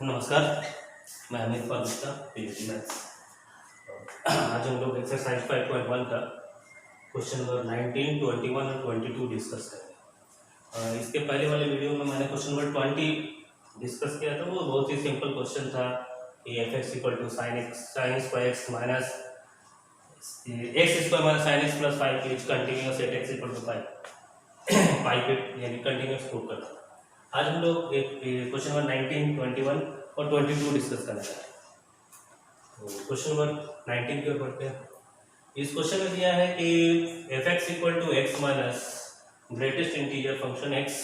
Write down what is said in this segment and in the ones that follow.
नमस्कार, मैं Amit Gupta PhD maths. आज हम लोग एक्सरसाइज 5.1 का क्वेश्चन नंबर 19, 21 और 22 डिस्कस करेंगे। इसके पहले वाले वीडियो में मैंने क्वेश्चन नंबर 20 डिस्कस किया था। वो बहुत ही सिंपल क्वेश्चन था कि F X equal to sine square X minus X square minus sine X plus 5 is continuous at X equal to 5 यानी कंटिन्यूअस प्रूव करना। आज हम लोग क्वेश्चन नंबर 19, 21 और 22 डिस्कस करना चाहते हैं। तो क्वेश्चन नंबर 19 की ओर बढ़ते हैं। इस क्वेश्चन में दिया है कि F X equal to X minus greatest integer function X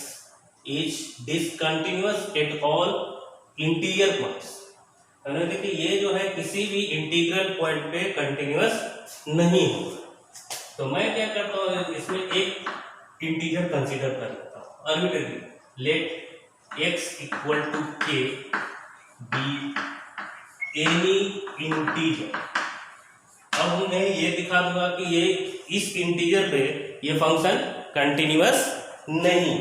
is discontinuous at all interior points. यानी देखिए ये जो है किसी भी इंटीग्रल पॉइंट पे कंटिन्यूअस नहीं होगा। तो मैं क्या करता हूँ, इसमें एक इंटीजर कंसीडर कर लेता हूँ arbitrary. Let x equal to k be any integer। अब मैं ये दिखा दूंगा कि ये इस इंटीजर पे ये फंक्शन कंटिन्यूअस नहीं।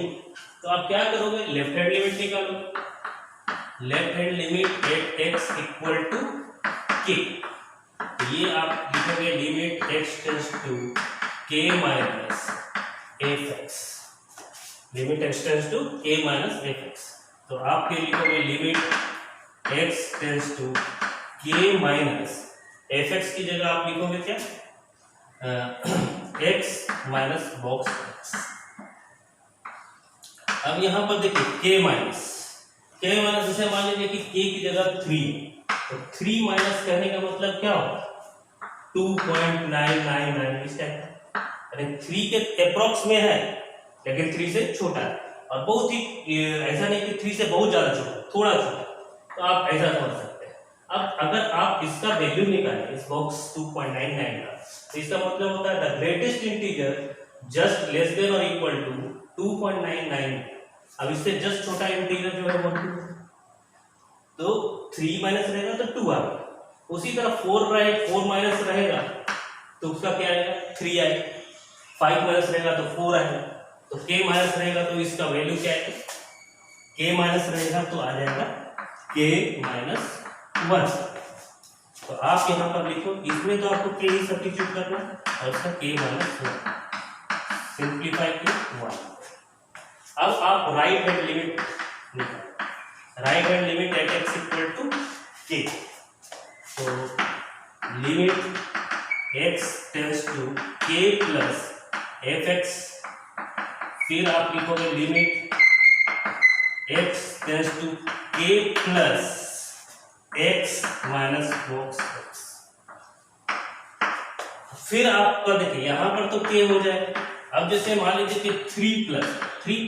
तो आप क्या करोगे, लेफ्ट हैंड लिमिट निकालोगे। Left hand limit at x equal to k, ये आप लिखोगे limit x tends to k minus F X. Limit x tends to k minus F X. तो आप क्या लिखोगे, limit x tends to k minus F X की जगह आप लिखोगे क्या, x माइनस बॉक्स x। अब यहां पर देखिए k माइनस जैसे मान लीजिए कि k की जगह 3, तो 3 माइनस कहने का मतलब क्या होगा 2.999 इस टाइप का। अरे 3 के अप्रोक्स में है लेकिन 3 से छोटा है, और बहुत ही ऐसा नहीं कि 3 से बहुत ज्यादा छोटा, थोड़ा छोटा। तो आप ऐसा समझ सकते हैं। अब अगर आप इसका वैल्यू निकालें इस बॉक्स 2.99 का, तो इसका मतलब होता है the greatest integer just less than और इक्वल टू 2.99। अब इससे जस्ट छोटा इंटीजर जो है वो 2 है, तो 3 माइनस रहेगा तो 2 आएगा। उसी तरह 4 माइनस रहेगा तो उसका क्या आएगा, 3 आएगा। 5 माइनस रहेगा तो 4 आएगा। तो k माइनस रहेगा तो इसका वैल्यू क्या है, k माइनस रहेगा तो आ जाएगा k माइनस 1। तो आप यहाँ पर लिखो, इसमें तो आपको k ही सब्स्टिट्यूट करना है और इसका k माइनस 1 सिंप्लीफाई के 1। अब आप राइट हैंड लिमिट निकालो। Right hand limit at x equal to k, तो limit x tends to k plus F X. फिर आप लिखोगे limit x tends to k plus x minus box x। फिर आपका देखिए यहां पर तो k हो जाए। अब जैसे मान लीजिए कि 3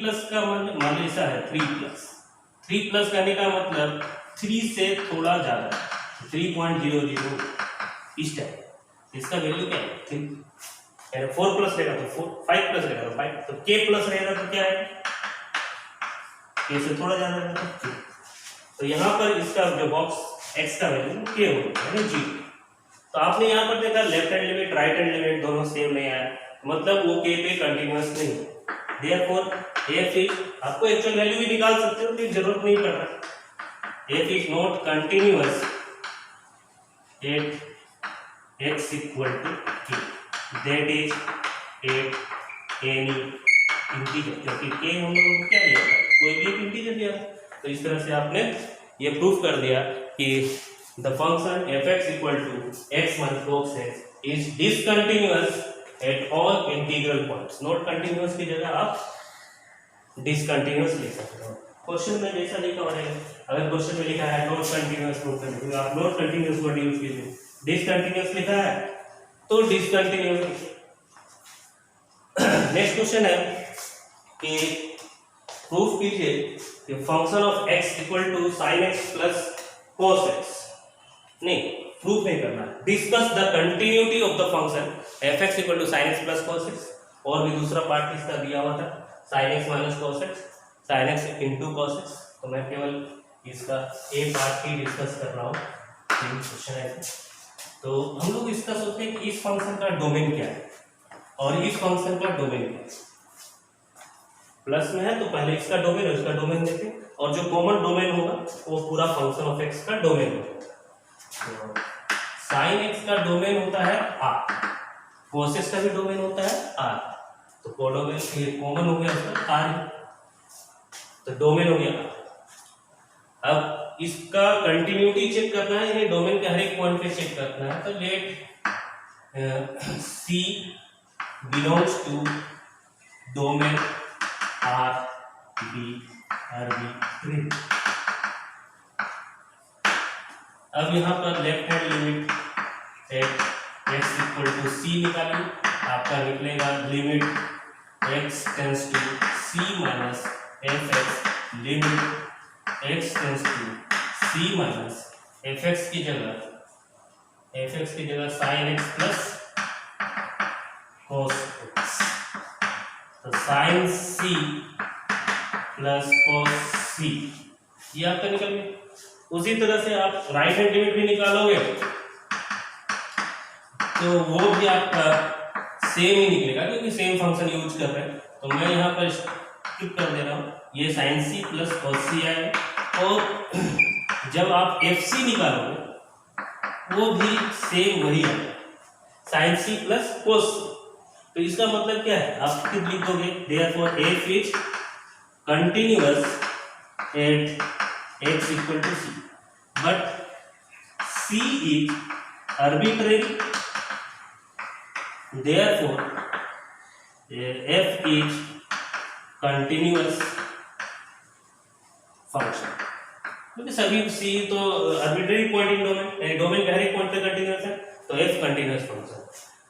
प्लस का मान लीजिए ऐसा है 3 प्लस करने का मतलब 3 से थोड़ा ज्यादा 3.00 इस टाइप। इसका वैल्यू क्या है 3, 4 प्लस रहेगा तो 4, 5 प्लस रहेगा तो 5, तो k प्लस रहेगा तो क्या है, k से थोड़ा ज्यादा रहेगा तो k। तो यहाँ पर इसका जो बॉक्स x का वैल्यू k होगा यानी 0। तो आपने यहाँ पर देखा left hand limit right hand limit दोनों सेम नहीं आया, मतलब वो k पे कंटिन्यूअस नहीं है। देयरफॉर f इज, आपको एक्चुअल वैल्यू भी निकाल सकते हो लेकिन जरूरत नहीं पड़ रहा। f is not continuous at x equal to k, that is at any integer। क्योंकि k हम लोगों को क्या दिया था, कोई भी एक इंटीजर दिया। तो इस तरह से आपने ये प्रूफ कर दिया कि the function F X equal to X minus box X is discontinuous at all integral points. Not continuous की जगह आप डिसकंटिन्यूअस लिख सकते हो। क्वेश्चन में जैसा लिखा हो रहेगा, अगर क्वेश्चन में लिखा है नॉट कंटिन्यूअस प्रूफ करने तो आप नॉट कंटिन्यूअस वर्ड यूज कीजिए। डिसकंटिन्यूअस लिखा है तो डिसकंटिन्यूअस। नेक्स्ट क्वेश्चन है कि प्रूफ कीजिए कि function of x equal to sine X plus cos X. नहीं, प्रूफ नहीं करना, discuss the continuity of the function F X equal to sine X plus cos X. और भी दूसरा पार्ट इसका दिया हुआ था sine X minus cos X, sine X into cos X. तो मैं केवल इसका ए पार्ट ही डिस्कस कर रहा हूँ। क्वेश्चन है तो हम लोग इसका सोचते हैं कि इस फंक्शन का डोमेन क्या है और इस फंक्शन का डोमेन क्या है। प्लस में है तो पहले इसका डोमेन और इसका डोमेन देखें। और जो कॉमन डोमेन होगा वो पूरा फंक्शन ऑफ एक्स का डोमेन होगा। तो साइन एक्स का डोमेन होता है आर, कॉस एक्स का भी डोमेन होता है आर, तो कोडोमेन ये कॉमन हो गया उसका आर, तो डोमेन हो गया। अब इसका कंटिन्यूटी चेक करना है, ये डोमेन के हर एक पॉइंट पे चेक करना है, तो let C belongs to domain R be arbitrary. अब यहाँ पर left hand limit at X equal to C निकालिए, आपका निकलेगा limit X tends to C minus F X, limit X tends to C minus F X की जगह sine X plus cos X, तो sine C plus cos C ये आपका निकल गया। उसी तरह से आप राइट हैंड लिमिट भी निकालोगे तो वो भी आपका सेम ही निकलेगा, क्योंकि सेम फंक्शन यूज कर रहे हैं। तो मैं यहाँ पर स्किप कर दे रहा हूँ, ये साइन सी प्लस कॉस सी आएगा, और जब आप एफ सी निकालोगे वो भी सेम वही आएगा, साइन सी प्लस कॉस। तो इसका मतलब क्या है, आप खुद लिख दोगे therefore F is continuous at x equal to c, but c is arbitrary, therefore f is continuous function। क्योंकि सभी c तो arbitrary point इन डोमेन के हर एक पॉइंट पे कंटिन्यूअस है, तो f कंटिन्यूअस फंक्शन।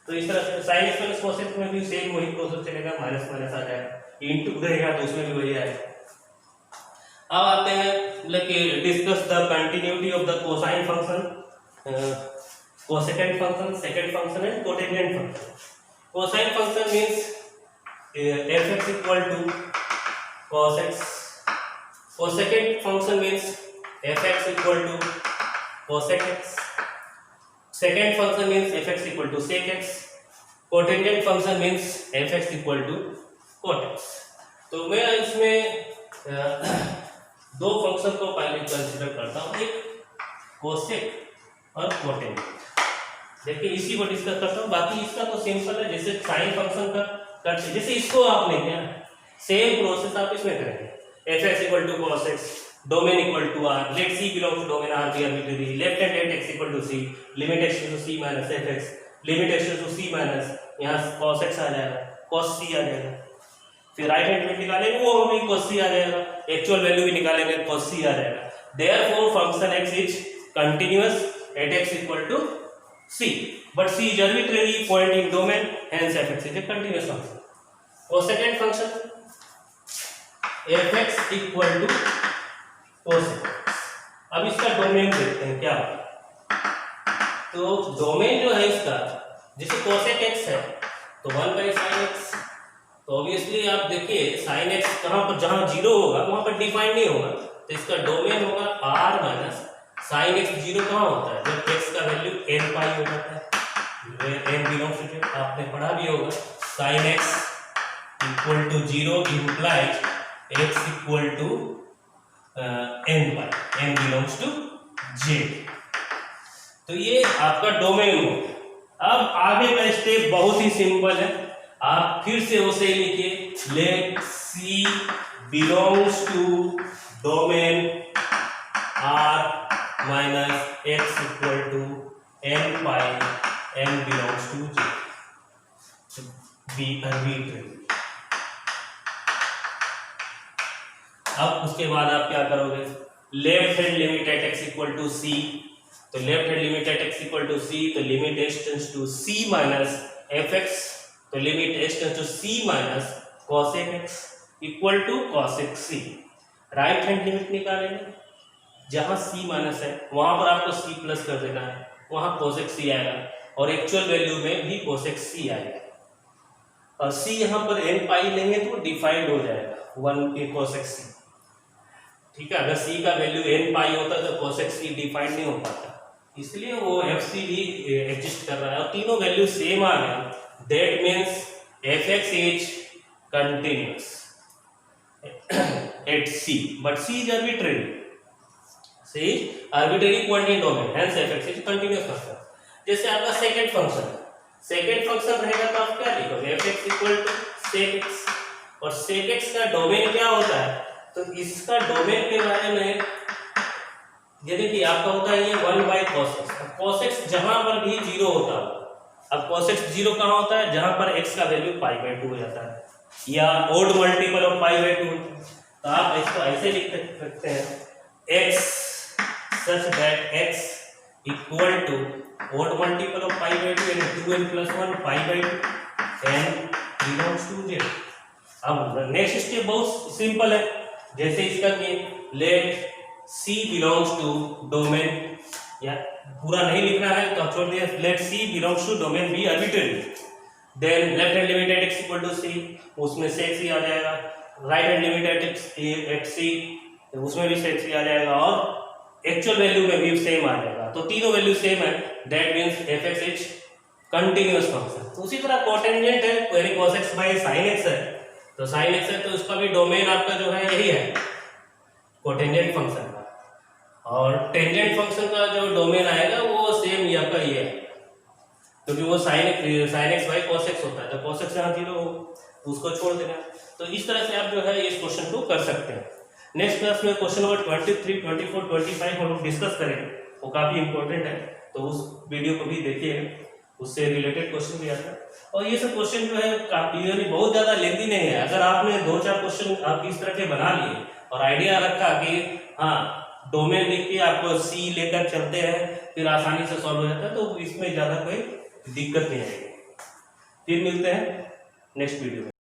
तो इस तरह से sin x plus cos x में भी सेम वही प्रोसेस चलेगा, माइनस माइनस आ जाएगा, इनटू रहेगा तो उसमें भी वही आएगा। अब आते हैं discuss the continuity of the cosine function, cosecant function, second function and cotangent function. Cosine function means f(x) equal to cos x, cosecant function means f(x) equal to cosec x, second function means f(x) equal to sec x, cotangent function means f(x) equal to cot x। तो मैं इसमें दो function को पहले consider करता हूँ, एक cosec और कोटेंजेंट। देखिए इसी को डिस्कस करता हूँ, बाकी इसका तो सिंपल है, जैसे साइन फंक्शन का करते जैसे इसको आपने क्या सेम प्रोसेस आप इसमें करेंगे। f(x) equal to cos x, domain equal to r, let c belongs to domain r be arbitrary, left hand let x equal to c, limit x टू c minus fx, limit x टू c minus यहाँ cos x आ जाएगा, cos c आ जाएगा, फिर right hand limit निकालेंगे वो भी cos c आ जाएगा, एक्चुअल वैल्यू भी निकालेंगे cos c आ जाएगा। Therefore function x is continuous at x equal to c, but c is arbitrary point in domain, hence fx is a continuous function. और second function fx equal to cos x। अब इसका domain देखते हैं क्या होगा। तो domain जो है इसका, जैसे cosec x है तो 1/sin x, तो ऑब्वियसली आप देखिए sin x कहाँ पर, जहाँ जीरो होगा वहां पर डिफाइन नहीं होगा, तो इसका डोमेन होगा r minus sin x। Zero कहाँ होता है, जब x का वैल्यू n पाई हो जाता है, n बिलोंग्स टू, आपने पढ़ा भी होगा sin x equal to 0 implies x equal to n pi, n belongs to j। तो ये आपका डोमेन हो। अब आगे का स्टेप बहुत ही सिंपल है, आप फिर से उसे लिखिए, let c belongs to domain r minus x equal to n pi, n belongs to j, be arbitrary. अब उसके बाद आप क्या करोगे, left hand limit at x equal to c, तो left hand limit at x equal to c, तो limit x tends to c minus fx, तो limit x tends to c minus cosec x equal to cosec c। Right hand limit निकालेंगे, जहां c minus है वहां पर आपको c plus कर देना है, वहां cosec c आएगा, और एक्चुअल वैल्यू में भी cosec c आएगा, और c यहां पर n पाई लेंगे तो डिफाइंड हो जाएगा 1 के cosec c। ठीक है, अगर c का वैल्यू n पाई होता तो cosec c डिफाइंड नहीं हो पाता, इसलिए वो fc भी एग्जिस्ट कर रहा है, और तीनों वैल्यू सेम आ गया। That means fx is continuous. at C, but C is arbitrary. C is arbitrary point in domain, hence fx is continuous function. जैसे आपका सेकंड फंक्शन है, सेकंड फंक्शन रहेगा तो आप क्या लिखोगे, fx equal to sec x, और sec x का डोमेन क्या होता है, तो इसका डोमेन के बारे में ये देखिए आपका होता है ये 1/cos x, cos x जहां पर भी 0 होता है, अब cos x 0 कहां होता है, जहां पर x का वैल्यू π/2 हो जाता है या ओड मल्टीपल ऑफ π/2, तो आप इसको ऐसे लिख सकते हैं x such that x equal to odd multiple of π/2 and 2n plus 1 π/2 and belongs to z. अब नेक्स्ट स्टेप बहुत सिंपल है, जैसे इसका कि late C belongs to domain, या पूरा नहीं लिखना है तो छोड़ दिया, late C belongs to domain B arbitrary, then left hand limit at x equal to C, उसमें sec C आ जाएगा, right hand limit at C उसमें भी sec C आ जाएगा, और एक्चुअल वैल्यू में भी सेम आ जाएगा, तो तीनों वैल्यू सेम है, that means fx is continuous function. उसी तरह कोटेंजेंट है, यानी cos x by sin x है, तो sin x है तो उसका भी डोमेन आपका जो है यही है कोटेंजेंट फंक्शन का, और टेंजेंट फंक्शन का जो डोमेन आएगा वो सेम ही आपका ये है, क्योंकि वो sin x by cos x होता है, तो cos x यहाँ 0 हो तो उसको छोड़ देना। तो इस तरह से आप जो है इस क्वेश्चन को कर सकते हैं। नेक्स्ट क्लास में क्वेश्चन नंबर 23, 24, 25 हम लोग डिस्कस करेंगे, वो काफी इंपॉर्टेंट है, तो उस वीडियो को भी देखिए, उससे रिलेटेड क्वेश्चन भी आता है। और ये सब क्वेश्चन जो है काफी बहुत ज्यादा लेंथी नहीं है, अगर आपने 2-4 क्वेश्चन आप इस तरह के बना लिए और आइडिया रखा कि हाँ डोमेन लिख के आपको सी लेकर चलते हैं, फिर आसानी से सॉल्व हो जाता है, तो इसमें ज्यादा कोई दिक्कत नहीं आएगी। फिर मिलते हैं नेक्स्ट वीडियो में।